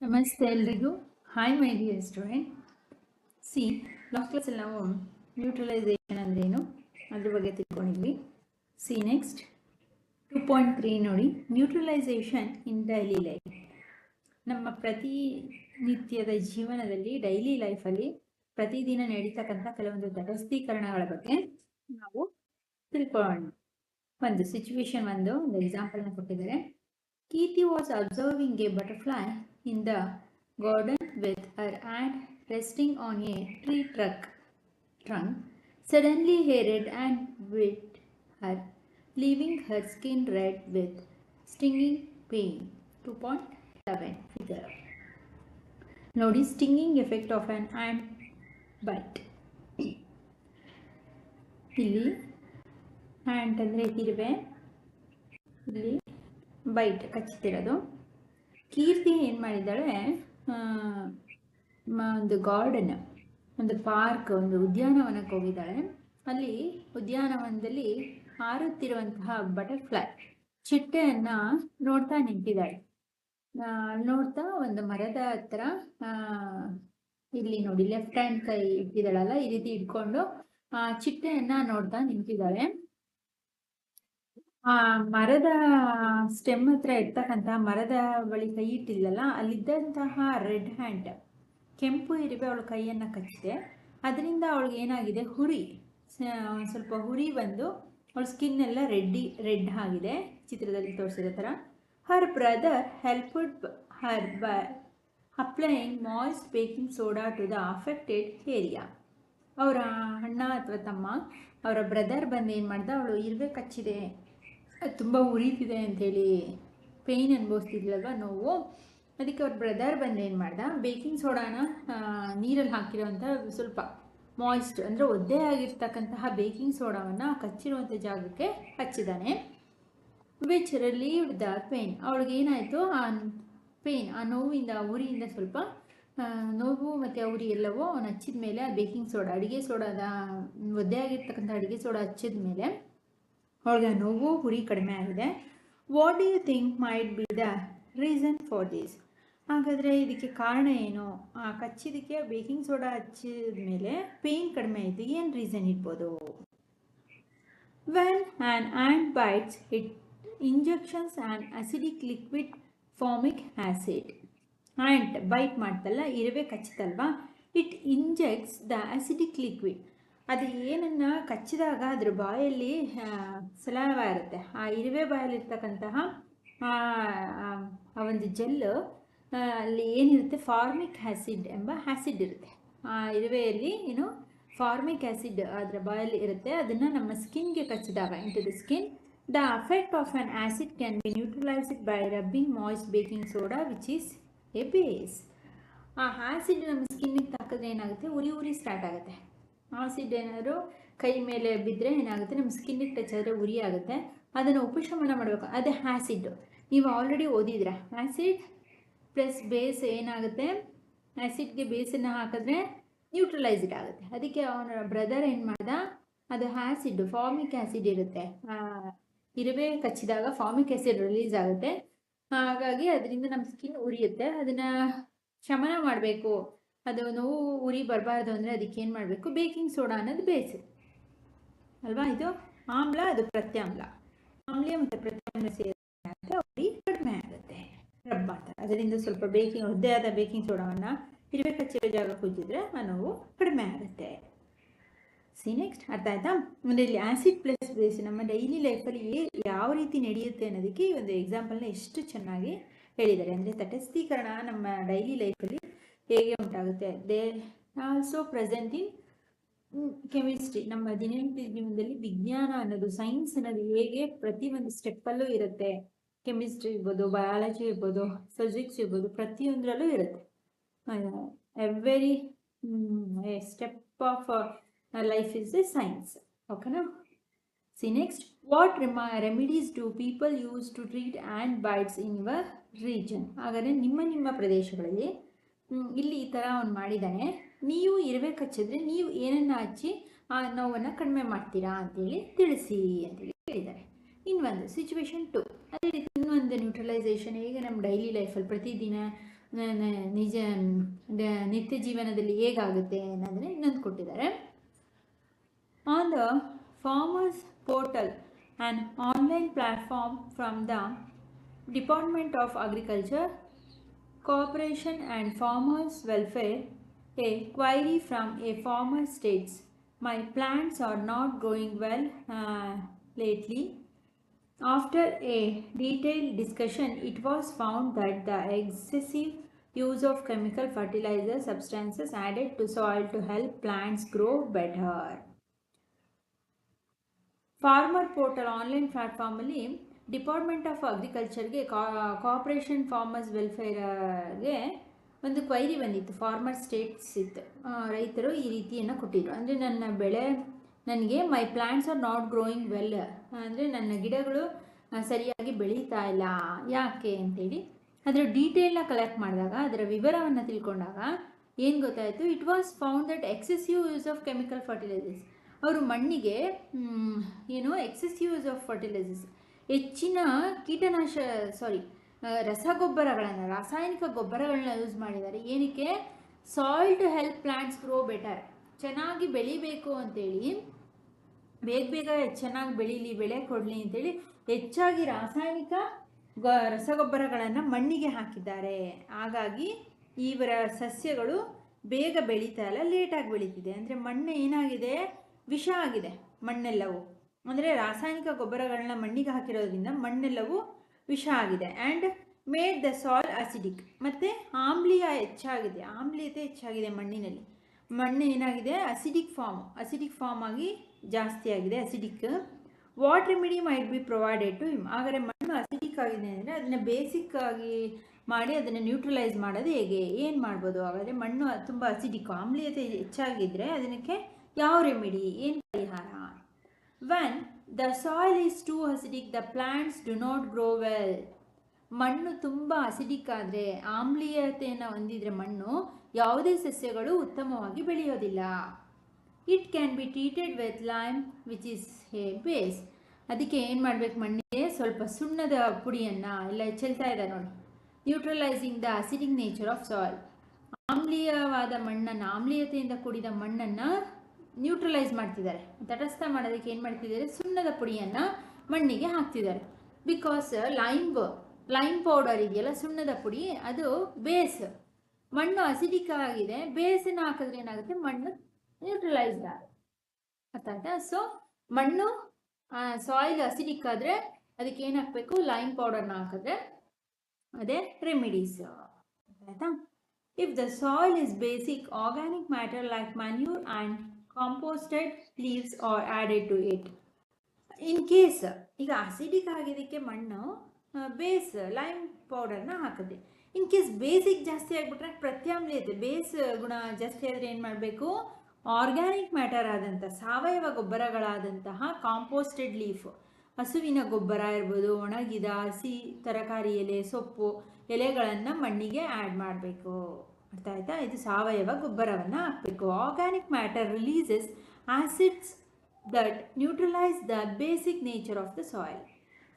ನಮಸ್ತೆ ಎಲ್ರಿಗೂ. Hi my dear student. C, last ಕ್ಲಾಸಲ್ಲಿ ನಾವು ನ್ಯೂಟ್ರಲೈಸೇಷನ್ ಅಂದ್ರೇನು ಅದ್ರ ಬಗ್ಗೆ ತಿಳ್ಕೊಂಡಿದ್ವಿ. ಸಿ ನೆಕ್ಸ್ಟ್ 2.3 ನೋಡಿ, ನ್ಯೂಟ್ರಲೈಸೇಷನ್ ಇನ್ ಡೈಲಿ ಲೈಫ್. ನಮ್ಮ ಪ್ರತಿನಿತ್ಯದ ಜೀವನದಲ್ಲಿ ಡೈಲಿ ಲೈಫಲ್ಲಿ ಪ್ರತಿದಿನ ನಡೀತಕ್ಕಂಥ ಕೆಲವೊಂದು ತಟಸ್ಥೀಕರಣಗಳ ಬಗ್ಗೆ ನಾವು ತಿಳ್ಕೊಳ್ಳೋಣ. ಒಂದು ಸಿಚುವೇಶನ್, ಒಂದು ಎಕ್ಸಾಂಪಲ್ನ ಕೊಟ್ಟಿದ್ದಾರೆ. Kirti was observing a butterfly in the garden with her hand resting on a tree trunk. Suddenly a red ant bit her, leaving her skin red with stinging pain. 2.7 figure. Notice stinging effect of an ant bite. ಇಲ್ಲಿ ant ಅಂದರೆ ಇರುವೆ, ಇಲ್ಲಿ byte ಕಚ್ಚುತ್ತಿರೋದು. ಕೀರ್ತಿ ಏನು ಮಾಡಿದ್ದಾಳೆ, ಒಂದು garden, ಒಂದು park, ಒಂದು ಉದ್ಯಾನವನಕ್ಕೆ ಹೋಗಿದ್ದಾಳೆ. ಅಲ್ಲಿ ಉದ್ಯಾನವನದಲ್ಲಿ ಹಾರುತ್ತಿರುವಂತಹ ಬಟರ್ಫ್ಲೈ ಚಿಟ್ಟೆಯನ್ನು ನೋಡ್ತಾ ನಿಂತಿದ್ದಾಳೆ. ನೋಡ್ತಾ ಒಂದು ಮರದ ಹತ್ರ, ಇಲ್ಲಿ ನೋಡಿ ಲೆಫ್ಟ್ ಹ್ಯಾಂಡ್ ಕೈ ಇಟ್ಟಿದ್ದಾಳಲ್ಲ, ಈ ರೀತಿ ಇಟ್ಕೊಂಡು ಚಿಟ್ಟೆಯನ್ನು ನೋಡ್ತಾ ನಿಂತಿದ್ದಾಳೆ. ಆ ಮರದ ಸ್ಟೆಮ್ ಹತ್ರ ಇರ್ತಕ್ಕಂತಹ ಮರದ ಬಳಿ ಕೈ ಇಟ್ಟಿಲ್ಲಲ್ಲ, ಅಲ್ಲಿದ್ದಂತಹ ರೆಡ್ ಹ್ಯಾಂಡ್, ಕೆಂಪು ಇರುವೆ ಅವಳ ಕೈಯನ್ನು ಕಚ್ಚಿದೆ. ಅದರಿಂದ ಅವಳಿಗೆ ಏನಾಗಿದೆ, ಸ್ವಲ್ಪ ಹುರಿ ಬಂದು ಅವಳ ಸ್ಕಿನ್ ಎಲ್ಲ ರೆಡ್ ಆಗಿದೆ, ಚಿತ್ರದಲ್ಲಿ ತೋರಿಸಿರೋ ಥರ. Her brother helped her by applying moist baking soda to the affected area. ಅವರ ಅಣ್ಣ ಅಥವಾ ತಮ್ಮ, ಅವರ ಬ್ರದರ್ ಬಂದು ಏನು ಮಾಡ್ದ, ಅವಳು ಇರುವೆ ಕಚ್ಚಿದೆ, ತುಂಬ ಉರಿತಿದೆ ಅಂಥೇಳಿ ಪೇಯ್ನ್ ಅನುಭವಿಸ್ತಿದ್ಲಲ್ವ, ನೋವು. ಅದಕ್ಕೆ ಅವ್ರ ಬ್ರದರ್ ಬಂದು ಏನು ಮಾಡ್ದ, ಬೇಕಿಂಗ್ ಸೋಡಾನ ನೀರಲ್ಲಿ ಹಾಕಿರೋಂಥ ಸ್ವಲ್ಪ ಮಾಯ್ಸ್ಟ್ ಅಂದರೆ ಒದ್ದೆ ಆಗಿರ್ತಕ್ಕಂತಹ ಬೇಕಿಂಗ್ ಸೋಡಾವನ್ನು ಕಚ್ಚಿರುವಂಥ ಜಾಗಕ್ಕೆ ಹಚ್ಚಿದ್ದಾನೆ. Which relieved the pain. ಅವಳಿಗೆ ಏನಾಯಿತು, ಆ ಪೇಯ್ನ್, ಆ ನೋವಿಂದ, ಉರಿಯಿಂದ ಸ್ವಲ್ಪ ನೋವು ಮತ್ತು ಆ ಉರಿ ಎಲ್ಲವೂ ಅವನು ಹಚ್ಚಿದ ಮೇಲೆ, ಆ ಬೇಕಿಂಗ್ ಸೋಡಾ, ಅಡುಗೆ ಸೋಡಾದ ಒದ್ದೆ ಆಗಿರ್ತಕ್ಕಂಥ ಅಡುಗೆ ಸೋಡಾ ಹಚ್ಚಿದ ಮೇಲೆ ಅವಳಿಗೆ ಆ ನೋವು, ಉರಿ ಕಡಿಮೆ ಆಗಿದೆ. What do you think might be the reason for this? ಹಾಗಾದರೆ ಇದಕ್ಕೆ ಕಾರಣ ಏನು? ಆ ಕಚ್ಚಿದಕ್ಕೆ ಬೇಕಿಂಗ್ ಸೋಡಾ ಹಚ್ಚಿದ ಮೇಲೆ ಪೇಯ್ನ್ ಕಡಿಮೆ ಆಯಿತು, ಏನು ರೀಸನ್ ಇರ್ಬೋದು? When an ant bites it injections and acidic liquid formic acid. Ant bite ಮಾಡ್ತಲ್ಲ, ಇರುವೆ ಕಚ್ಚುತ್ತಲ್ವಾ, it injects the acidic liquid. ಅದು ಏನನ್ನು ಕಚ್ಚಿದಾಗ ಅದ್ರ ಬಾಯಲ್ಲಿ ಸಲೈವ ಇರುತ್ತೆ, ಆ ಇರುವೆ ಬಾಯಲ್ಲಿರ್ತಕ್ಕಂತಹ ಆ ಒಂದು ಜೆಲ್ಲು, ಅಲ್ಲಿ ಏನಿರುತ್ತೆ, ಫಾರ್ಮಿಕ್ ಆ್ಯಸಿಡ್ ಎಂಬ ಆ್ಯಸಿಡ್ ಇರುತ್ತೆ. ಆ ಇರುವೆಯಲ್ಲಿ ಏನು ಫಾರ್ಮಿಕ್ ಆ್ಯಸಿಡ್ ಅದರ ಬಾಯಲ್ಲಿ ಇರುತ್ತೆ. ಅದನ್ನು ನಮ್ಮ ಸ್ಕಿನ್ಗೆ ಕಚ್ಚಿದಾಗ, into the skin, the affect of an acid can be neutralized by rubbing moist baking soda which is a base. ಆ ಆ್ಯಸಿಡ್ ನಮ್ಮ ಸ್ಕಿನ್ನಿಗೆ ತಾಕಿದ್ರೆ ಏನಾಗುತ್ತೆ, ಉರಿ ಸ್ಟಾರ್ಟ್ ಆಗುತ್ತೆ. ಆಸಿಡ್ ಏನಾದರೂ ಕೈ ಮೇಲೆ ಬಿದ್ದರೆ ಏನಾಗುತ್ತೆ, ನಮ್ಮ ಸ್ಕಿನ್ನಿಗೆ ಟಚ್ ಆದರೆ ಉರಿ ಆಗುತ್ತೆ. ಅದನ್ನು ಉಪಶಮನ ಮಾಡಬೇಕು, ಅದೇ ಆ್ಯಸಿಡ್. ನೀವು ಆಲ್ರೆಡಿ ಓದಿದ್ರ, ಆ್ಯಸಿಡ್ ಪ್ಲಸ್ ಬೇಸ್ ಏನಾಗುತ್ತೆ, ಆ್ಯಸಿಡ್ಗೆ ಬೇಸನ್ನು ಹಾಕಿದ್ರೆ ನ್ಯೂಟ್ರಲೈಸ್ಡ್ ಆಗುತ್ತೆ. ಅದಕ್ಕೆ ಅವನ ಬ್ರದರ್ ಏನು ಮಾಡ್ದ, ಅದು ಆ್ಯಸಿಡ್, ಫಾರ್ಮಿಕ್ ಆ್ಯಸಿಡ್ ಇರುತ್ತೆ, ಇರುವೆ ಕಚ್ಚಿದಾಗ ಫಾರ್ಮಿಕ್ ಆ್ಯಸಿಡ್ ರಿಲೀಸ್ ಆಗುತ್ತೆ. ಹಾಗಾಗಿ ಅದರಿಂದ ನಮ್ಮ ಸ್ಕಿನ್ ಉರಿಯುತ್ತೆ. ಅದನ್ನು ಶಮನ ಮಾಡಬೇಕು, ಅದು ನೋವು ಉರಿ ಬರಬಾರ್ದು ಅಂದರೆ ಅದಕ್ಕೆ ಏನು ಮಾಡಬೇಕು, ಬೇಕಿಂಗ್ ಸೋಡಾ ಅನ್ನೋದು ಬೇಸ್ ಅಲ್ವಾ. ಇದು ಆಮ್ಲ, ಅದು ಪ್ರತ್ಯಾಮ್ಲ. ಆಮ್ಲ ಮತ್ತು ಪ್ರತ್ಯಾಮ್ಲ ಸೇರಿದ್ರೆ ಉರಿ ಕಡಿಮೆ ಆಗುತ್ತೆ, ರಬ್ ಮಾಡ್ತಾರೆ. ಅದರಿಂದ ಸ್ವಲ್ಪ ಒದ್ದೆ ಆದ ಬೇಕಿಂಗ್ ಸೋಡಾವನ್ನು ಇರುವೆ ಕಚ್ಚಿರೋ ಜಾಗ ಕುದಿದ್ರೆ ಆ ನೋವು ಕಡಿಮೆ ಆಗುತ್ತೆ. ಸಿ ನೆಕ್ಸ್ಟ್, ಅರ್ಥ ಆಯ್ತಾ? ಅಂದರೆ ಇಲ್ಲಿ ಆ್ಯಸಿಡ್ ಪ್ಲಸ್ ಬೇಸ್ ನಮ್ಮ ಡೈಲಿ ಲೈಫಲ್ಲಿ ಯಾವ ರೀತಿ ನಡೆಯುತ್ತೆ ಅನ್ನೋದಕ್ಕೆ ಈ ಒಂದು ಎಕ್ಸಾಂಪಲ್ನ ಎಷ್ಟು ಚೆನ್ನಾಗಿ ಹೇಳಿದ್ದಾರೆ. ಅಂದರೆ ತಟಸ್ಥೀಕರಣ ನಮ್ಮ ಡೈಲಿ ಲೈಫಲ್ಲಿ ಹೇಗೆ ಉಂಟಾಗುತ್ತೆ. They also present in chemistry. ನಮ್ಮ ದಿನನಿತ್ಯ ಜೀವನದಲ್ಲಿ ವಿಜ್ಞಾನ ಅನ್ನೋದು, ಸೈನ್ಸ್ ಅನ್ನೋದು ಹೇಗೆ ಪ್ರತಿಯೊಂದು ಸ್ಟೆಪ್ಪಲ್ಲೂ ಇರುತ್ತೆ. ಕೆಮಿಸ್ಟ್ರಿ ಇರ್ಬೋದು, ಬಯಾಲಜಿ ಇರ್ಬೋದು, ಫಿಸಿಕ್ಸ್ ಇರ್ಬೋದು, ಪ್ರತಿಯೊಂದರಲ್ಲೂ ಇರುತ್ತೆ. Every step of life is a science. ಓಕೆನಾ? See next, what remedies do people use to treat ant bites in your region? ಹಾಗಾದರೆ ನಿಮ್ಮ ಪ್ರದೇಶಗಳಲ್ಲಿ ಇಲ್ಲಿ ಈ ಥರ ಅವ್ನು ಮಾಡಿದ್ದಾನೆ, ನೀವು ಇರುವೆ ಕಚ್ಚಿದ್ರೆ ನೀವು ಏನನ್ನು ಹಚ್ಚಿ ಆ ನೋವನ್ನು ಕಡಿಮೆ ಮಾಡ್ತೀರಾ ಅಂತೇಳಿ ತಿಳಿಸಿ ಅಂತೇಳಿ ಹೇಳಿದ್ದಾರೆ. ಇನ್ನೊಂದು ಸಿಚುವೇಶನ್ 2, ಅದೇ ರೀತಿ ಇನ್ನೊಂದು ನ್ಯೂಟ್ರಲೈಸೇಷನ್ ಹೇಗೆ ನಮ್ಮ ಡೈಲಿ ಲೈಫಲ್ಲಿ ಪ್ರತಿದಿನ ನಿಜ ನಿತ್ಯ ಜೀವನದಲ್ಲಿ ಹೇಗಾಗುತ್ತೆ ಅನ್ನೋದನ್ನ ಇನ್ನೊಂದು ಕೊಟ್ಟಿದ್ದಾರೆ. On the farmers portal, an online platform from the Department of Agriculture, Cooperation and Farmers Welfare, a query from a farmer states, my plants are not growing well lately. After a detailed discussion, it was found that the excessive use of chemical fertilizer substances added to soil to help plants grow better. Farmer portal online ಪ್ಲ್ಯಾಟ್ಫಾರ್ಮಲ್ಲಿ department of ಅಗ್ರಿಕಲ್ಚರ್ಗೆ cooperation farmers ವೆಲ್ಫೇರ್ಗೆ ಒಂದು query ಬಂದಿತ್ತು. Farmer States ಇತ್ತು, ರೈತರು ಈ ರೀತಿಯನ್ನು ಕೊಟ್ಟಿದ್ರು. ಅಂದರೆ ನನ್ನ ಬೆಳೆ ನನಗೆ my plants are not growing well, ಅಂದರೆ ನನ್ನ ಗಿಡಗಳು ಸರಿಯಾಗಿ ಬೆಳೀತಾ ಇಲ್ಲ, ಯಾಕೆ ಅಂತೇಳಿ ಅದರ ಡೀಟೇಲ್ನ ಕಲೆಕ್ಟ್ ಮಾಡಿದಾಗ, ಅದರ ವಿವರವನ್ನು ತಿಳ್ಕೊಂಡಾಗ ಏನು ಗೊತ್ತಾಯಿತು, it was found that excessive use of chemical fertilisers. ಅವರು ಮಣ್ಣಿಗೆ ಎಕ್ಸೆಸಿವ್ ಯೂಸ್ ಆಫ್ ಫರ್ಟಿಲೈಸರ್ಸ್, ಹೆಚ್ಚಿನ ರಸಗೊಬ್ಬರಗಳನ್ನು, ರಾಸಾಯನಿಕ ಗೊಬ್ಬರಗಳನ್ನ ಯೂಸ್ ಮಾಡಿದ್ದಾರೆ. ಏನಕ್ಕೆ? Soil to help plants grow better, ಚೆನ್ನಾಗಿ ಬೆಳಿಬೇಕು ಅಂತೇಳಿ, ಬೇಗ ಚೆನ್ನಾಗಿ ಬೆಳೀಲಿ, ಬೆಳೆ ಕೊಡಲಿ ಅಂತೇಳಿ ಹೆಚ್ಚಾಗಿ ರಾಸಾಯನಿಕ ರಸಗೊಬ್ಬರಗಳನ್ನು ಮಣ್ಣಿಗೆ ಹಾಕಿದ್ದಾರೆ. ಹಾಗಾಗಿ ಇವರ ಸಸ್ಯಗಳು ಬೇಗ ಬೆಳೀತಾ ಇಲ್ಲ, ಲೇಟಾಗಿ ಬೆಳೀತಿದೆ. ಅಂದರೆ ಮಣ್ಣು ಏನಾಗಿದೆ, ವಿಷ ಆಗಿದೆ ಮಣ್ಣೆಲ್ಲವೂ. ಅಂದರೆ ರಾಸಾಯನಿಕ ಗೊಬ್ಬರಗಳನ್ನ ಮಣ್ಣಿಗೆ ಹಾಕಿರೋದ್ರಿಂದ ಮಣ್ಣೆಲ್ಲವೂ ವಿಷ ಆಗಿದೆ. And made the soil acidic, ಮತ್ತು ಆಮ್ಲೀಯತೆ ಹೆಚ್ಚಾಗಿದೆ ಮಣ್ಣಿನಲ್ಲಿ. ಮಣ್ಣು ಏನಾಗಿದೆ, ಅಸಿಡಿಕ್ ಫಾರ್ಮ್ ಆಗಿ ಜಾಸ್ತಿ ಆಗಿದೆ, acidic. What remedy might be provided to him. ಹಾಗಾದರೆ ಮಣ್ಣು ಅಸಿಡಿಕ್ ಆಗಿದೆ ಅಂದರೆ ಅದನ್ನು ಬೇಸಿಕ್ ಆಗಿ ಮಾಡಿ ಅದನ್ನು ನ್ಯೂಟ್ರಲೈಸ್ ಮಾಡೋದು ಹೇಗೆ, ಏನು ಮಾಡ್ಬೋದು? ಹಾಗಾದರೆ ಮಣ್ಣು ತುಂಬ ಅಸಿಡಿಕ್, ಆಮ್ಲೀಯತೆ ಹೆಚ್ಚಾಗಿದ್ದರೆ ಅದಕ್ಕೆ ಯಾವ ರೆಮಿಡಿ, ಏನು ಪರಿಹಾರ? When the soil is two acidic the plants do not grow well. ಮಣ್ಣು ತುಂಬ ಅಸಿಡಿಕ್ ಆದರೆ, ಆಮ್ಲೀಯತೆಯನ್ನು ಹೊಂದಿದರೆ ಮಣ್ಣು, ಯಾವುದೇ ಸಸ್ಯಗಳು ಉತ್ತಮವಾಗಿ ಬೆಳೆಯೋದಿಲ್ಲ. It can be treated with lime which is a base. ಅದಕ್ಕೆ ಏನು ಮಾಡಬೇಕು, ಮಣ್ಣಿಗೆ ಸ್ವಲ್ಪ ಸುಣ್ಣದ ಪುಡಿಯನ್ನು ಎಲ್ಲ ಚೆಲ್ತಾ ಇದೆ ನೋಡಿ, neutralizing the acidic nature of soil. ಆಮ್ಲೀಯವಾದ ಮಣ್ಣನ್ನು, ಆಮ್ಲೀಯತೆಯಿಂದ ಕೂಡಿದ ಮಣ್ಣನ್ನು ನ್ಯೂಟ್ರಲೈಸ್ ಮಾಡ್ತಿದ್ದಾರೆ. ತಟಸ್ಥ ಮಾಡೋದಕ್ಕೆ ಏನು ಮಾಡ್ತಿದ್ದಾರೆ, ಸುಣ್ಣದ ಪುಡಿಯನ್ನು ಮಣ್ಣಿಗೆ ಹಾಕ್ತಿದ್ದಾರೆ. ಬಿಕಾಸ್ ಲೈಮ್ ಪೌಡರ್ ಇದೆಯಲ್ಲ, ಸುಣ್ಣದ ಪುಡಿ, ಅದು ಬೇಸ್. ಮಣ್ಣು ಅಸಿಡಿಕ್ ಆಗಿದೆ, ಬೇಸನ್ನು ಹಾಕಿದ್ರೆ ಏನಾಗುತ್ತೆ, ಮಣ್ಣು ನ್ಯೂಟ್ರಲೈಸ್ ಆಗುತ್ತೆ. ಅರ್ಥ ಆಯ್ತಾ? ಸೊ ಮಣ್ಣು ಸಾಯಿಲ್ ಅಸಿಡಿಕ್ ಆದರೆ ಅದಕ್ಕೆ ಏನು ಹಾಕಬೇಕು, ಲೈಮ್ ಪೌಡರ್ನ ಹಾಕಿದ್ರೆ ಅದೇ ರೆಮಿಡೀಸ್. ಆಯಿತಾ? If the soil is basic, organic matter like manure and composted leaves are added to it. In case ಈಗ ಅಸಿಡಿಕ್ ಆಗಿದ್ದಕ್ಕೆ ಮಣ್ಣು ಬೇಸ್ ಲೈಮ್ ಪೌಡರ್ನ ಹಾಕಿದೆ. ಇನ್ ಕೇಸ್ ಬೇಸಿಕ್ ಜಾಸ್ತಿ ಆಗಿಬಿಟ್ರೆ ಪ್ರತ್ಯಾಮ್ಲೀಯತೆ, ಬೇಸ್ ಗುಣ ಜಾಸ್ತಿ ಆದರೆ ಏನು ಮಾಡಬೇಕು, ಆರ್ಗ್ಯಾನಿಕ್ ಮ್ಯಾಟರ್ ಆದಂಥ ಸಾವಯವ ಗೊಬ್ಬರಗಳಾದಂತಹ ಕಾಂಪೋಸ್ಟೆಡ್ ಲೀಫ್, ಹಸುವಿನ ಗೊಬ್ಬರ ಇರ್ಬೋದು, ಒಣಗಿದ ಹಸಿ ತರಕಾರಿ ಎಲೆ, ಸೊಪ್ಪು ಎಲೆಗಳನ್ನು ಮಣ್ಣಿಗೆ ಆ್ಯಡ್ ಮಾಡಬೇಕು. ಅರ್ಥ ಆಯ್ತಾ? ಇದು ಸಾವಯವ ಗೊಬ್ಬರವನ್ನು ಹಾಕಬೇಕು. Organic matter releases acids that neutralise the basic nature of the soil.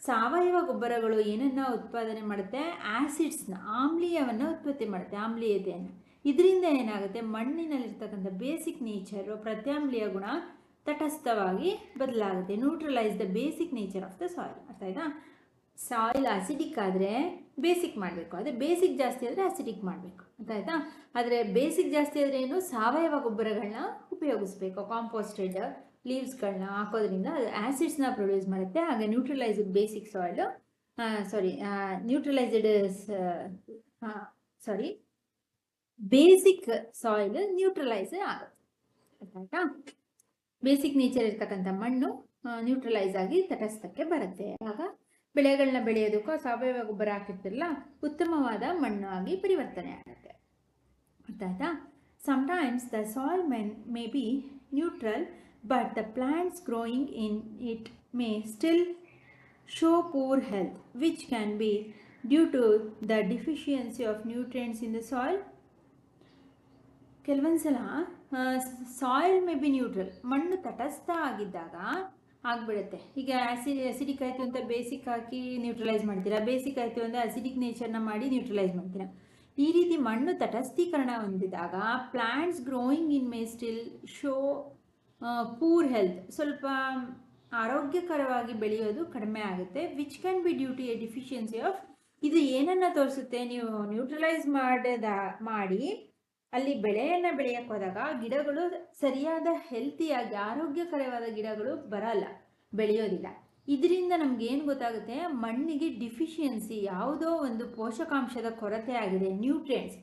ಸಾವಯವ ಗೊಬ್ಬರಗಳು ಏನನ್ನು ಉತ್ಪಾದನೆ ಮಾಡುತ್ತೆ, ಆಸಿಡ್ಸ್ನ, ಆಮ್ಲೀಯವನ್ನು ಉತ್ಪತ್ತಿ ಮಾಡುತ್ತೆ, ಆಮ್ಲೀಯತೆಯನ್ನು. ಇದರಿಂದ ಏನಾಗುತ್ತೆ, ಮಣ್ಣಿನಲ್ಲಿರ್ತಕ್ಕಂಥ ಬೇಸಿಕ್ ನೇಚರು, ಪ್ರತ್ಯಾಮ್ಲೀಯ ಗುಣ ತಟಸ್ಥವಾಗಿ ಬದಲಾಗುತ್ತೆ. Neutralize the basic nature of the soil. ಅರ್ಥ ಆಯ್ತಾ? ಸಾಯಿಲ್ ಅಸಿಡಿಕ್ ಆದರೆ ಬೇಸಿಕ್ ಮಾಡಬೇಕು, ಅದೇ ಬೇಸಿಕ್ ಜಾಸ್ತಿ ಆದರೆ ಅಸಿಡಿಕ್ ಮಾಡಬೇಕು. ಆಯಿತಾ? ಆದರೆ ಬೇಸಿಕ್ ಜಾಸ್ತಿ ಆದರೆ ಏನು, ಸಾವಯವ ಗೊಬ್ಬರಗಳನ್ನ ಉಪಯೋಗಿಸ್ಬೇಕು. ಕಾಂಪೋಸ್ಟೆಡ್ ಲೀವ್ಸ್ಗಳನ್ನ ಹಾಕೋದ್ರಿಂದ ಅದು ಆ್ಯಸಿಡ್ಸ್ನ ಪ್ರೊಡ್ಯೂಸ್ ಮಾಡುತ್ತೆ. ಹಾಗೆ neutralized basic soil basic soil neutralize ಆಗುತ್ತೆ. ಆಯಿತಾ? ಬೇಸಿಕ್ ನೇಚರ್ ಇರ್ತಕ್ಕಂಥ ಮಣ್ಣು ನ್ಯೂಟ್ರಲೈಸ್ ಆಗಿ ತಟಸ್ಥಕ್ಕೆ ಬರುತ್ತೆ. ಆಗ ಬೆಳೆಗಳನ್ನ ಬೆಳೆಯೋದಕ್ಕೂ ಸಾವಯವ ಗೊಬ್ಬರ ಹಾಕಿರ್ತಿರಲ್ಲ, ಉತ್ತಮವಾದ ಮಣ್ಣು ಆಗಿ ಪರಿವರ್ತನೆ ಆಗುತ್ತೆ. ಆಯ್ತಾ? Sometimes the soil may be neutral, but the plants growing in it may still show poor health, which can be due to the deficiency of nutrients in the soil. ಕೆಲವೊಂದು ಸಲ ಸಾಯಿಲ್ ಮೇ ಬಿ ನ್ಯೂಟ್ರಲ್, ಮಣ್ಣು ತಟಸ್ಥ ಆಗಿದ್ದಾಗ ಆಗಿಬಿಡುತ್ತೆ. ಈಗ acidic ಆಯಿತು ಅಂತ basic ಹಾಕಿ neutralise ಮಾಡ್ತೀರಾ, ಬೇಸಿಕ್ ಆಯಿತು ಅಂದರೆ ಅಸಿಡಿಕ್ ನೇಚರ್ನ ಮಾಡಿ ನ್ಯೂಟ್ರಲೈಸ್ ಮಾಡ್ತೀರಾ. ಈ ರೀತಿ ಮಣ್ಣು ತಟಸ್ಥೀಕರಣ ಹೊಂದಿದಾಗ plants growing in may still show poor health, ಸ್ವಲ್ಪ ಆರೋಗ್ಯಕರವಾಗಿ ಬೆಳೆಯೋದು ಕಡಿಮೆ ಆಗುತ್ತೆ. Which can be due to a deficiency of, ಇದು ಏನನ್ನ ತೋರಿಸುತ್ತೆ, ನೀವು ನ್ಯೂಟ್ರಲೈಸ್ ಮಾಡಿ ಅಲ್ಲಿ ಬೆಳೆಯನ್ನು ಬೆಳೆಯಕ್ಕೆ ಹೋದಾಗ ಗಿಡಗಳು ಸರಿಯಾದ ಹೆಲ್ತಿಯಾಗಿ ಆರೋಗ್ಯಕರವಾದ ಗಿಡಗಳು ಬರಲ್ಲ, ಬೆಳೆಯೋದಿಲ್ಲ. ಇದರಿಂದ ನಮ್ಗೆ ಏನು ಗೊತ್ತಾಗುತ್ತೆ, ಮಣ್ಣಿಗೆ ಡಿಫಿಷಿಯನ್ಸಿ, ಯಾವುದೋ ಒಂದು ಪೋಷಕಾಂಶದ ಕೊರತೆ ಆಗಿದೆ, nutrients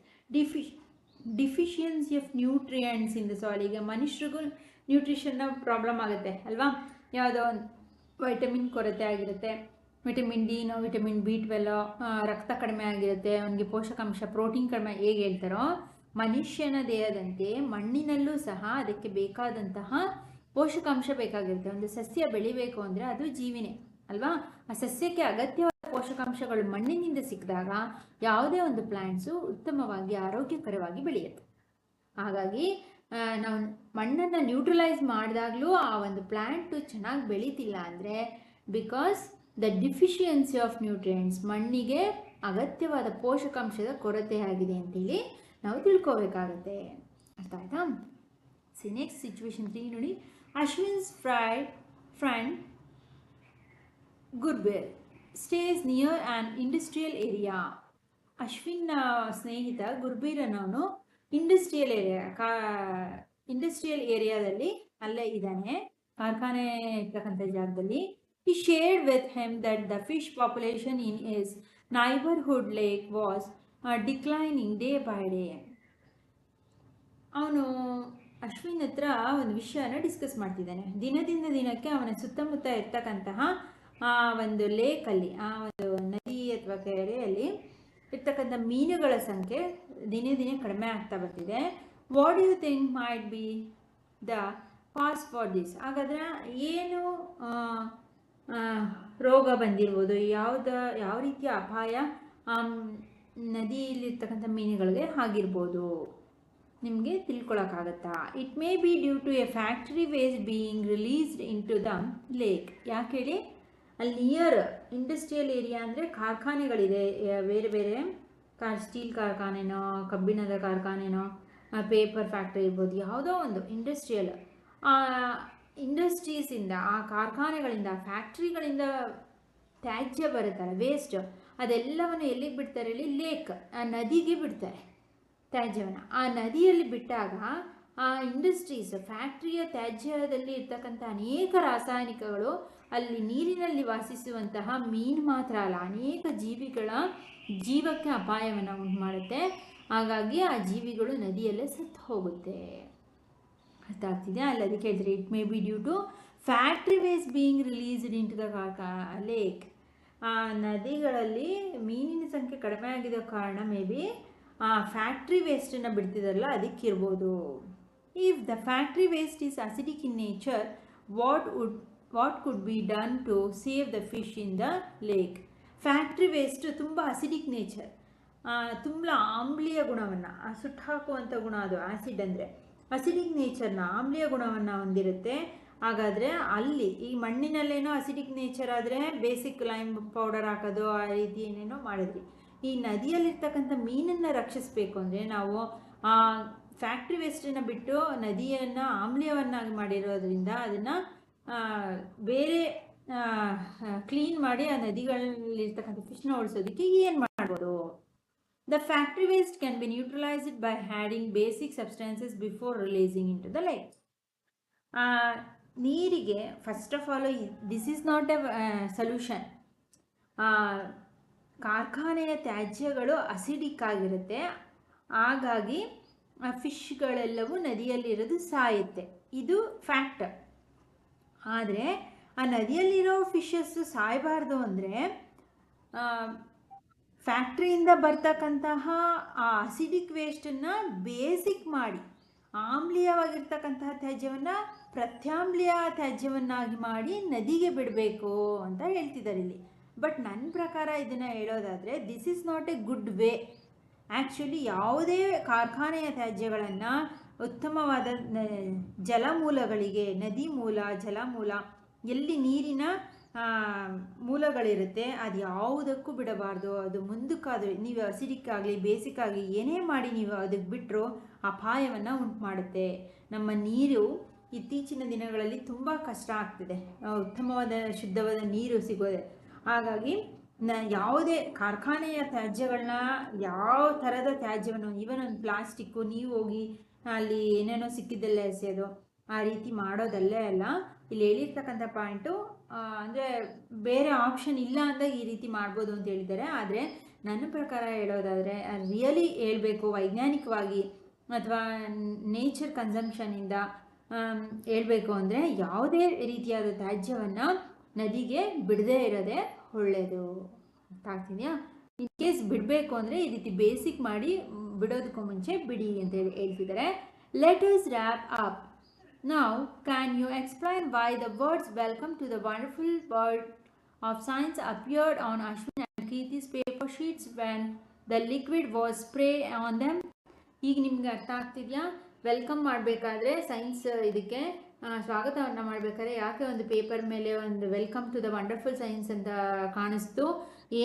deficiency of nutrients in the soil. ಈಗ ಮನುಷ್ಯರಿಗೂ ನ್ಯೂಟ್ರಿಷನ್ನ ಪ್ರಾಬ್ಲಮ್ ಆಗುತ್ತೆ ಅಲ್ವಾ, ಯಾವುದೋ ಒಂದು ವೈಟಮಿನ್ ಕೊರತೆ ಆಗಿರುತ್ತೆ, ವಿಟಮಿನ್ ಡಿನೋ ವಿಟಮಿನ್ B12 ರಕ್ತ ಕಡಿಮೆ ಆಗಿರುತ್ತೆ, ಅವನಿಗೆ ಪೋಷಕಾಂಶ ಪ್ರೋಟೀನ್ ಕಡಿಮೆ ಹೇಗೆ ಹೇಳ್ತಾರೋ, ಮನುಷ್ಯನ ದೇಹದಂತೆ ಮಣ್ಣಿನಲ್ಲೂ ಸಹ ಅದಕ್ಕೆ ಬೇಕಾದಂತಹ ಪೋಷಕಾಂಶ ಬೇಕಾಗಿರುತ್ತೆ. ಒಂದು ಸಸ್ಯ ಬೆಳಿಬೇಕು ಅಂದರೆ ಅದು ಜೀವಿನೇ ಅಲ್ವಾ, ಆ ಸಸ್ಯಕ್ಕೆ ಅಗತ್ಯವಾದ ಪೋಷಕಾಂಶಗಳು ಮಣ್ಣಿನಿಂದ ಸಿಕ್ಕಿದಾಗ ಯಾವುದೇ ಒಂದು ಪ್ಲ್ಯಾಂಟ್ಸು ಉತ್ತಮವಾಗಿ ಆರೋಗ್ಯಕರವಾಗಿ ಬೆಳೆಯುತ್ತೆ. ಹಾಗಾಗಿ ನಾವು ಮಣ್ಣನ್ನು ನ್ಯೂಟ್ರಲೈಸ್ ಮಾಡಿದಾಗಲೂ ಆ ಒಂದು ಪ್ಲ್ಯಾಂಟು ಚೆನ್ನಾಗಿ ಬೆಳೀತಿಲ್ಲ ಅಂದರೆ because the deficiency of nutrients, ಮಣ್ಣಿಗೆ ಅಗತ್ಯವಾದ ಪೋಷಕಾಂಶದ ಕೊರತೆ ಆಗಿದೆ ಅಂತೇಳಿ ನಾವು ತಿಳ್ಕೋಬೇಕಾಗತ್ತೆ. ಅರ್ಥ ಆಯ್ತಾ? ಸಿ ನೆಕ್ಸ್ಟ್ ಸಿಚುವೇಶನ್ 3 ನೋಡಿ. Ashwin's friend Gurbir stays near an industrial area. Ashwin ಸ್ನೇಹಿತ ಗುರ್ಬೀರ್ ಅನ್ನೋನು ಇಂಡಸ್ಟ್ರಿಯಲ್ ಏರಿಯಾದಲ್ಲಿ ಅಲ್ಲೇ ಇದ್ದಾನೆ, ಕಾರ್ಖಾನೆ ಇರ್ತಕ್ಕಂಥ ಜಾಗದಲ್ಲಿ. He shared with him that the fish population in his neighborhood lake was declining day by day. ಅವನು ಅಶ್ವಿನ್ ಹತ್ರ ಒಂದು ವಿಷಯನ ಡಿಸ್ಕಸ್ ಮಾಡ್ತಿದ್ದಾನೆ. ದಿನದಿಂದ ದಿನಕ್ಕೆ ಅವನ ಸುತ್ತಮುತ್ತ ಇರ್ತಕ್ಕಂತಹ ಆ ಒಂದು ಲೇಕಲ್ಲಿ, ಆ ಒಂದು ನದಿ ಅಥವಾ ಕೆರೆಯಲ್ಲಿ ಇರ್ತಕ್ಕಂಥ ಮೀನುಗಳ ಸಂಖ್ಯೆ ದಿನೇ ದಿನೇ ಕಡಿಮೆ ಆಗ್ತಾ ಬರ್ತಿದೆ. What you think might be the cause for this? ಹಾಗಾದ್ರೆ ಏನು ರೋಗ ಬಂದಿರ್ಬೋದು, ಯಾವ ರೀತಿಯ ಅಪಾಯ ನದಿಯಲ್ಲಿರ್ತಕ್ಕಂಥ ಮೀನುಗಳಿಗೆ ಆಗಿರ್ಬೋದು, ನಿಮಗೆ ತಿಳ್ಕೊಳಕ್ಕಾಗತ್ತಾ? It may be due to a factory waste being released into the lake. ಯಾಕೆ ಹೇಳಿ, ಅಲ್ಲಿ ನಿಯರ್ ಇಂಡಸ್ಟ್ರಿಯಲ್ ಏರಿಯಾ ಅಂದರೆ ಕಾರ್ಖಾನೆಗಳಿದೆ, ಬೇರೆ ಬೇರೆ ಸ್ಟೀಲ್ ಕಾರ್ಖಾನೆನೋ, ಕಬ್ಬಿಣದ ಕಾರ್ಖಾನೆನೋ, ಪೇಪರ್ ಫ್ಯಾಕ್ಟ್ರಿ ಇರ್ಬೋದು, ಯಾವುದೋ ಒಂದು ಇಂಡಸ್ಟ್ರಿಯಲ್ ಇಂಡಸ್ಟ್ರೀಸಿಂದ, ಆ ಕಾರ್ಖಾನೆಗಳಿಂದ, ಫ್ಯಾಕ್ಟ್ರಿಗಳಿಂದ ತ್ಯಾಜ್ಯ ಬರುತ್ತಲ್ಲ, ವೇಸ್ಟ್, ಅದೆಲ್ಲವನ್ನು ಎಲ್ಲಿಗೆ ಬಿಡ್ತಾರೆ ಹೇಳಿ? ಲೇಕ್, ಆ ನದಿಗೆ ಬಿಡ್ತಾರೆ ತ್ಯಾಜ್ಯವನ್ನು. ಆ ನದಿಯಲ್ಲಿ ಬಿಟ್ಟಾಗ ಆ ಇಂಡಸ್ಟ್ರೀಸ್, ಫ್ಯಾಕ್ಟ್ರಿಯ ತ್ಯಾಜ್ಯದಲ್ಲಿ ಇರ್ತಕ್ಕಂಥ ಅನೇಕ ರಾಸಾಯನಿಕಗಳು ಅಲ್ಲಿ ನೀರಿನಲ್ಲಿ ವಾಸಿಸುವಂತಹ ಮೀನು ಮಾತ್ರ ಅಲ್ಲ, ಅನೇಕ ಜೀವಿಗಳ ಜೀವಕ್ಕೆ ಅಪಾಯವನ್ನು ಉಂಟು ಮಾಡುತ್ತೆ. ಹಾಗಾಗಿ ಆ ಜೀವಿಗಳು ನದಿಯಲ್ಲೇ ಸತ್ತು ಹೋಗುತ್ತೆ. ಅರ್ಥ ಆಗ್ತಿದೆಯಾ? ಅಲ್ಲಿ ಅದಕ್ಕೆ ಹೇಳಿದ್ರೆ it may be due to factory waste being released into the lake. ಆ ನದಿಗಳಲ್ಲಿ ಮೀನಿನ ಸಂಖ್ಯೆ ಕಡಿಮೆ ಆಗಿರೋ ಕಾರಣ ಮೇ ಬಿ ಆ ಫ್ಯಾಕ್ಟ್ರಿ ವೇಸ್ಟನ್ನು ಬಿಡ್ತಿದಾರಲ್ಲ ಅದಕ್ಕಿರ್ಬೋದು. If the factory waste is acidic in nature, what could be done to save the fish in the lake? Factory waste ತುಂಬ ಅಸಿಡಿಕ್ ನೇಚರ್, ತುಂಬ ಆಮ್ಲೀಯ ಗುಣವನ್ನು, ಸುಟ್ಟು ಹಾಕುವಂಥ ಗುಣ, ಅದು ಆ್ಯಸಿಡ್ ಅಂದರೆ ಅಸಿಡಿಕ್ ನೇಚರ್ನ, ಆಮ್ಲೀಯ ಗುಣವನ್ನು ಹೊಂದಿರುತ್ತೆ. ಹಾಗಾದರೆ ಅಲ್ಲಿ ಈ ಮಣ್ಣಿನಲ್ಲೇನೋ ಅಸಿಡಿಕ್ ನೇಚರ್ ಆದರೆ ಬೇಸಿಕ್ ಲೈಮ್ ಪೌಡರ್ ಹಾಕೋದು, ಆ ರೀತಿ ಏನೇನೋ ಮಾಡಿದ್ವಿ. ಈ ನದಿಯಲ್ಲಿರ್ತಕ್ಕಂಥ ಮೀನನ್ನು ರಕ್ಷಿಸಬೇಕು ಅಂದರೆ ನಾವು ಆ ಫ್ಯಾಕ್ಟ್ರಿ ವೇಸ್ಟನ್ನು ಬಿಟ್ಟು ನದಿಯನ್ನು ಆಮ್ಲೀಯವನ್ನಾಗಿ ಮಾಡಿರೋದ್ರಿಂದ ಅದನ್ನು ಬೇರೆ ಕ್ಲೀನ್ ಮಾಡಿ ಆ ನದಿಗಳಲ್ಲಿರ್ತಕ್ಕಂಥ ಫಿಶ್ನ ಉಳಿಸೋದಕ್ಕೆ ಏನು ಮಾಡ್ಬೋದು? The factory waste can be neutralized by adding basic substances before releasing into the lake. ನೀರಿಗೆ first of all this is not A solution. ಕಾರ್ಖಾನೆಯ ತ್ಯಾಜ್ಯಗಳು ಅಸಿಡಿಕ್ ಆಗಿರುತ್ತೆ, ಹಾಗಾಗಿ ಆ ಫಿಶ್ಗಳೆಲ್ಲವೂ ನದಿಯಲ್ಲಿರೋದು ಸಾಯುತ್ತೆ, ಇದು ಫ್ಯಾಕ್ಟ್. ಆದರೆ ಆ ನದಿಯಲ್ಲಿರೋ ಫಿಶಸ್ಸು ಸಾಯಬಾರ್ದು ಅಂದರೆ ಫ್ಯಾಕ್ಟ್ರಿಯಿಂದ ಬರ್ತಕ್ಕಂತಹ ಆ ಅಸಿಡಿಕ್ ವೇಸ್ಟನ್ನು ಬೇಸಿಕ್ ಮಾಡಿ ಆಮ್ಲೀಯವಾಗಿರ್ತಕ್ಕಂತಹ ತ್ಯಾಜ್ಯವನ್ನು ಪ್ರತ್ಯಾಮ್ಲೀಯ ತ್ಯಾಜ್ಯವನ್ನಾಗಿ ಮಾಡಿ ನದಿಗೆ ಬಿಡಬೇಕು ಅಂತ ಹೇಳ್ತಿದ್ದಾರೆ ಇಲ್ಲಿ. ಬಟ್ ನನ್ನ ಪ್ರಕಾರ ಇದನ್ನು ಹೇಳೋದಾದರೆ this is not A good way. Actually ಯಾವುದೇ ಕಾರ್ಖಾನೆಯ ತ್ಯಾಜ್ಯಗಳನ್ನು ಉತ್ತಮವಾದ ಜಲಮೂಲಗಳಿಗೆ, ನದಿ ಮೂಲ, ಜಲಮೂಲ, ಎಲ್ಲಿ ನೀರಿನ ಮೂಲಗಳಿರುತ್ತೆ, ಅದು ಯಾವುದಕ್ಕೂ ಬಿಡಬಾರ್ದು. ಅದು ಮುಂದಕ್ಕಾದರೆ ನೀವು ಅಸಿಡಿಕ್ ಆಗಲಿ ಬೇಸಿಕ್ ಆಗಲಿ ಏನೇ ಮಾಡಿ ನೀವು ಅದಕ್ಕೆ ಬಿಟ್ಟರು ಅಪಾಯವನ್ನು ಉಂಟು ಮಾಡುತ್ತೆ. ನಮ್ಮ ನೀರು ಇತ್ತೀಚಿನ ದಿನಗಳಲ್ಲಿ ತುಂಬ ಕಷ್ಟ ಆಗ್ತಿದೆ, ಉತ್ತಮವಾದ ಶುದ್ಧವಾದ ನೀರು ಸಿಗೋದೆ. ಹಾಗಾಗಿ ಯಾವುದೇ ಕಾರ್ಖಾನೆಯ ತ್ಯಾಜ್ಯಗಳನ್ನ, ಯಾವ ಥರದ ತ್ಯಾಜ್ಯವನ್ನು, ಈವನ್ ಒಂದು ಪ್ಲಾಸ್ಟಿಕ್ಕು ನೀವು ಹೋಗಿ ಅಲ್ಲಿ ಏನೇನೋ ಸಿಕ್ಕಿದ್ದೆಲ್ಲ ಎಸೆಯೋದು, ಆ ರೀತಿ ಮಾಡೋದಲ್ಲೇ ಅಲ್ಲ. ಇಲ್ಲಿ ಹೇಳಿರ್ತಕ್ಕಂಥ ಪಾಯಿಂಟು ಅಂದರೆ ಬೇರೆ ಆಪ್ಷನ್ ಇಲ್ಲ ಅಂದಾಗ ಈ ರೀತಿ ಮಾಡ್ಬೋದು ಅಂತ ಹೇಳಿದ್ದಾರೆ. ಆದರೆ ನನ್ನ ಪ್ರಕಾರ ಹೇಳೋದಾದರೆ ರಿಯಲಿ ಹೇಳಬೇಕು ವೈಜ್ಞಾನಿಕವಾಗಿ ಅಥವಾ ನೇಚರ್ ಕನ್ಸಂಪ್ಷನಿಂದ ಹೇಳಬೇಕು ಅಂದರೆ ಯಾವುದೇ ರೀತಿಯಾದ ತ್ಯಾಜ್ಯವನ್ನು ನದಿಗೆ ಬಿಡದೇ ಇರೋದೇ ಒಳ್ಳೆಯದು. ಅರ್ಥ ಆಗ್ತಿದೆಯಾ? ಇನ್ ಕೇಸ್ ಬಿಡಬೇಕು ಅಂದರೆ ಈ ರೀತಿ ಬೇಸಿಕ್ ಮಾಡಿ ಬಿಡೋದಕ್ಕೂ ಮುಂಚೆ ಬಿಡಿ ಅಂತ ಹೇಳ್ತಿದ್ದಾರೆ. Let us wrap up. Now, can you explain why the words welcome to the wonderful world of science appeared on Ashwin and Kirti's paper sheets when the liquid was sprayed on them? ಈಗ ನಿಮ್ಗೆ ಅರ್ಥ ಆಗ್ತಿದೆಯಾ? Welcome ಮಾಡಬೇಕಾದ್ರೆ science ಇದಕ್ಕೆ ಸ್ವಾಗತವನ್ನು ಮಾಡಬೇಕಾದ್ರೆ ಯಾಕೆ ಒಂದು paper ಮೇಲೆ ಒಂದು welcome to the wonderful science ಅಂತ ಕಾಣಿಸ್ತು,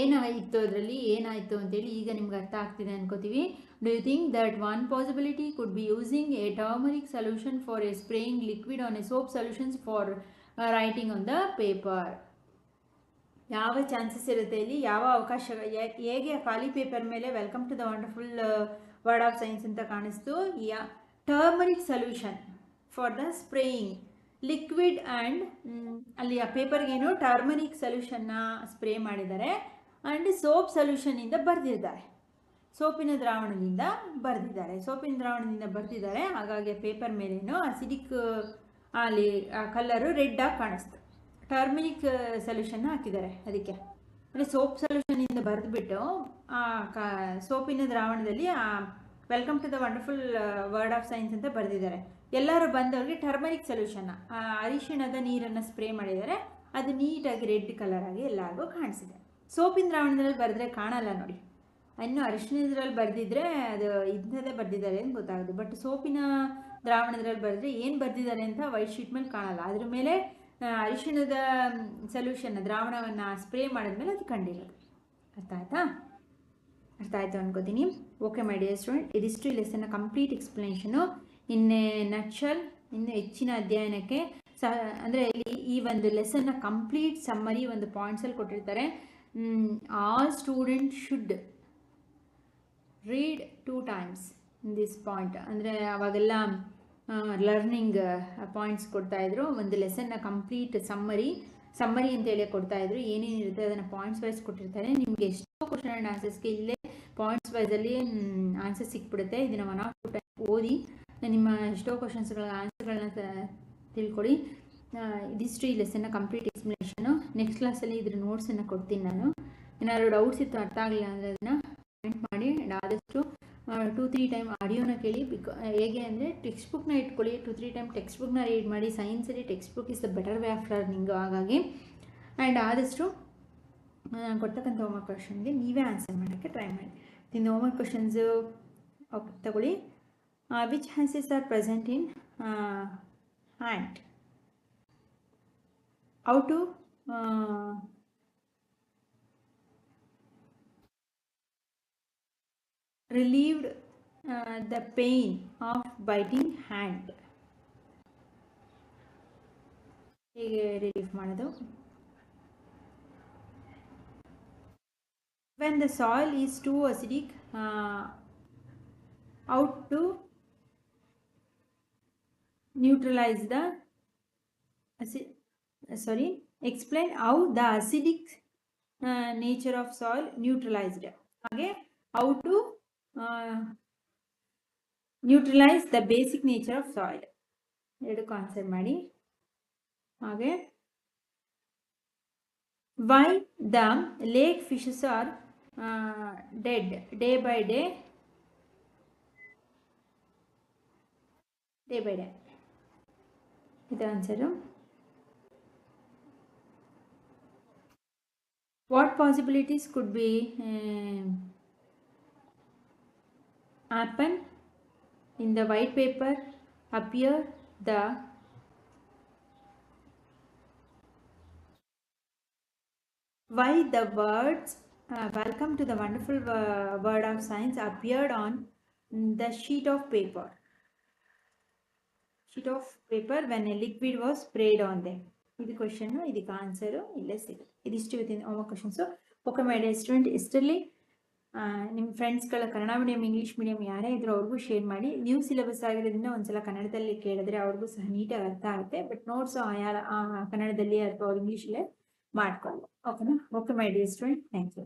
ಏನಾಯಿತು ಅದರಲ್ಲಿ ಏನಾಯಿತು ಅಂತೇಳಿ ಈಗ ನಿಮ್ಗೆ ಅರ್ಥ ಆಗ್ತಿದೆ ಅನ್ಕೋತೀವಿ. Do you think that one possibility could be using a turmeric solution for a spraying liquid on a soap solutions for writing on the paper? ಯಾವ ಚಾನ್ಸಸ್ ಇರುತ್ತೆ ಇಲ್ಲಿ, ಯಾವ ಅವಕಾಶ, ಹೇಗೆ ಖಾಲಿ ಪೇಪರ್ ಮೇಲೆ welcome to the wonderful world of science ಅಂತ ಕಾಣಿಸ್ತು? Turmeric solution for the spraying liquid and ಅಲ್ಲಿ ಆ ಪೇಪರ್ಗೇನು ಟರ್ಮರಿಕ್ ಸೊಲ್ಯೂಷನ್ನ ಸ್ಪ್ರೇ ಮಾಡಿದ್ದಾರೆ ಆ್ಯಂಡ್ ಸೋಪ್ ಸೊಲ್ಯೂಷನಿಂದ ಬರೆದಿದ್ದಾರೆ, ಸೋಪಿನ ದ್ರಾವಣದಿಂದ ಬರೆದಿದ್ದಾರೆ. ಹಾಗಾಗಿ ಪೇಪರ್ ಮೇಲೇನು ಅಸಿಡಿಕ್ ಅಲ್ಲಿ ಕಲರು ರೆಡ್ ಆಗಿ ಕಾಣಿಸ್ತು. ಟರ್ಮರಿಕ್ ಸೊಲ್ಯೂಷನ್ನ ಹಾಕಿದ್ದಾರೆ ಅದಕ್ಕೆ. ಅಂದರೆ ಸೋಪ್ ಸೊಲ್ಯೂಷನಿಂದ ಬರೆದುಬಿಟ್ಟು ಸೋಪಿನ ದ್ರಾವಣದಲ್ಲಿ welcome to the wonderful world of science ಅಂತ ಬರೆದಿದ್ದಾರೆ. ಎಲ್ಲರೂ ಬಂದವ್ರಿಗೆ ಟರ್ಮರಿಕ್ ಸೊಲ್ಯೂಷನ್ನ ಅರಿಶಿಣದ ನೀರನ್ನು ಸ್ಪ್ರೇ ಮಾಡಿದ್ದಾರೆ, ಅದು ನೀಟಾಗಿ ರೆಡ್ ಕಲರ್ ಆಗಿ ಎಲ್ಲರಿಗೂ ಕಾಣಿಸಿದೆ. ಸೋಪಿನ ದ್ರಾವಣದಲ್ಲಿ ಬರೆದ್ರೆ ಕಾಣಲ್ಲ ನೋಡಿ, ಇನ್ನು ಅರಿಶಿಣದ್ರಲ್ಲಿ ಬರೆದಿದ್ರೆ ಅದು ಇಂಥದ್ದೇ ಬರೆದಿದ್ದಾರೆ ಅಂತ ಗೊತ್ತಾಗೋದು. ಬಟ್ ಸೋಪಿನ ದ್ರಾವಣದ್ರಲ್ಲಿ ಬರೆದ್ರೆ ಏನು ಬರೆದಿದ್ದಾರೆ ಅಂತ ವೈಟ್ ಶೀಟ್ ಮೇಲೆ ಕಾಣಲ್ಲ, ಅದ್ರ ಮೇಲೆ ಅರಿಶಿಣದ ಸೊಲ್ಯೂಷನ್ ದ್ರಾವಣವನ್ನು ಸ್ಪ್ರೇ ಮಾಡಿದ್ಮೇಲೆ ಅದು ಕಂಡಿರೋದು. ಅರ್ಥ ಆಯಿತು ಅನ್ಕೋತೀನಿ. ಓಕೆ ಮೈ ಡಿಯರ್ ಸ್ಟೂಡೆಂಟ್, ಇದಿಷ್ಟು ಈ ಲೆಸನ್ನ ಕಂಪ್ಲೀಟ್ ಎಕ್ಸ್ಪ್ಲನೇಷನು. ಇನ್ನೇ ನಟ್ಶಲ್ ಇನ್ನು ಹೆಚ್ಚಿನ ಅಧ್ಯಯನಕ್ಕೆ ಅಂದರೆ ಇಲ್ಲಿ ಈ ಒಂದು ಲೆಸನ್ನ ಕಂಪ್ಲೀಟ್ ಸಮ್ಮರಿ ಒಂದು ಪಾಯಿಂಟ್ಸಲ್ಲಿ ಕೊಟ್ಟಿರ್ತಾರೆ. All student should read 2 times in this point. ಅಂದರೆ ಅವಾಗೆಲ್ಲ ಲರ್ನಿಂಗ್ ಪಾಯಿಂಟ್ಸ್ ಕೊಡ್ತಾಯಿದ್ರು. ಒಂದು ಲೆಸನ್ನ ಕಂಪ್ಲೀಟ್ ಸಮ್ಮರಿ ಅಂತೇಳಿ ಕೊಡ್ತಾಯಿದ್ರು. ಏನೇನಿರುತ್ತೆ ಅದನ್ನು ಪಾಯಿಂಟ್ಸ್ ವೈಸ್ ಕೊಟ್ಟಿರ್ತಾರೆ. ನಿಮಗೆ ಎಷ್ಟೋ ಕ್ವಶನ್ ಆ್ಯಂಡ್ ಆನ್ಸರ್ಸ್ಗೆ ಇಲ್ಲೇ ಪಾಯಿಂಟ್ಸ್ ವೈಸಲ್ಲಿ ಆನ್ಸರ್ ಸಿಕ್ಬಿಡುತ್ತೆ. ಇದನ್ನು 1 or 2 times ಓದಿ ನಿಮ್ಮ ಎಷ್ಟೋ ಕ್ವಶನ್ಸ್ಗಳ ಆನ್ಸರ್ಗಳನ್ನ ತಿಳ್ಕೊಳ್ಳಿ. ಇದಿಷ್ಟು ಈ ಲೆಸನ್ನ ಕಂಪ್ಲೀಟ್ ಎಕ್ಸ್ಪ್ಲನೇಷನು. ನೆಕ್ಸ್ಟ್ ಕ್ಲಾಸಲ್ಲಿ ಇದ್ರ ನೋಟ್ಸನ್ನು ಕೊಡ್ತೀನಿ ನಾನು. ಏನಾದ್ರು ಡೌಟ್ಸ್ ಇತ್ತು ಅರ್ಥ ಆಗಲಿಲ್ಲ ಅಂದರೆ ಅದನ್ನು ಕಮೆಂಟ್ ಮಾಡಿ. ಆದಷ್ಟು 2-3 ಟೈಮ್ ಆಡಿಯೋನ ಕೇಳಿ. ಹೇಗೆ ಅಂದರೆ ಟೆಕ್ಸ್ಟ್ ಬುಕ್ನ ಇಟ್ಕೊಳ್ಳಿ, 2-3 ಟೈಮ್ ಟೆಕ್ಸ್ಟ್ ಬುಕ್ನ ರೀಡ್ ಮಾಡಿ. ಸೈನ್ಸಲ್ಲಿ text book is the better way of learning. ಹಾಗಾಗಿ ಆ್ಯಂಡ್ ಆದಷ್ಟು ನಾನು ಕೊಡ್ತಕ್ಕಂಥ ಹೋಮ್ವರ್ಕ್ ಕ್ವಶನ್ಗೆ ನೀವೇ ಆನ್ಸರ್ ಮಾಡೋಕ್ಕೆ ಟ್ರೈ ಮಾಡಿ. ಇನ್ನು ಹೋಮ್ವರ್ಕ್ ಕ್ವಶನ್ಸು ಓಕೆ ತಗೊಳ್ಳಿ. Which hances are present in hand? How to relieved the pain of biting hand. ಹೇಗೆ ರಿಲೀಫ್ ಮಾಡೋದು? when the soil is too acidic, how to neutralize the explain how the acidic nature of soil neutralized. ಹಾಗೆ how to neutralize the basic nature of soil. ಎರಡಕ್ಕೂ answer ಮಾಡಿ. ಹಾಗೆ why the lake fishes are dead day by day ಇದು answer. What possibilities could be happen in the white paper appear the why the words welcome to the wonderful world of science appeared on the sheet of paper when a liquid was sprayed on them. ಇದು question, ಇದಕ್ಕೆ answer ಇಲ್ಲೇ ಸಿಗುತ್ತೆ. ಇದಿಷ್ಟು ಇವತ್ತಿನ homework questions. Okay my dear student, ಇಷ್ಟರಲ್ಲಿ ನಿಮ್ಮ ಫ್ರೆಂಡ್ಸ್ಗಳ Kannada medium English medium ಯಾರೇ ಇದ್ರೂ ಅವ್ರಿಗೂ ಶೇರ್ ಮಾಡಿ. ನ್ಯೂ ಸಿಲೆಬಸ್ ಆಗಿರೋದ್ರಿಂದ ಒಂದ್ಸಲ ಕನ್ನಡದಲ್ಲಿ ಕೇಳಿದ್ರೆ ಅವ್ರಿಗೂ ಸಹ ನೀಟಾಗಿ ಅರ್ಥ ಆಗುತ್ತೆ. ಬಟ್ ನೋಟ್ಸು ಕನ್ನಡದಲ್ಲಿ ಅಥವಾ ಅವ್ರು ಇಂಗ್ಲೀಷಲ್ಲೇ ಮಾಡ್ಕೊಳ್ಳಿ. ಓಕೆನಾ? Okay my dear student, thank you.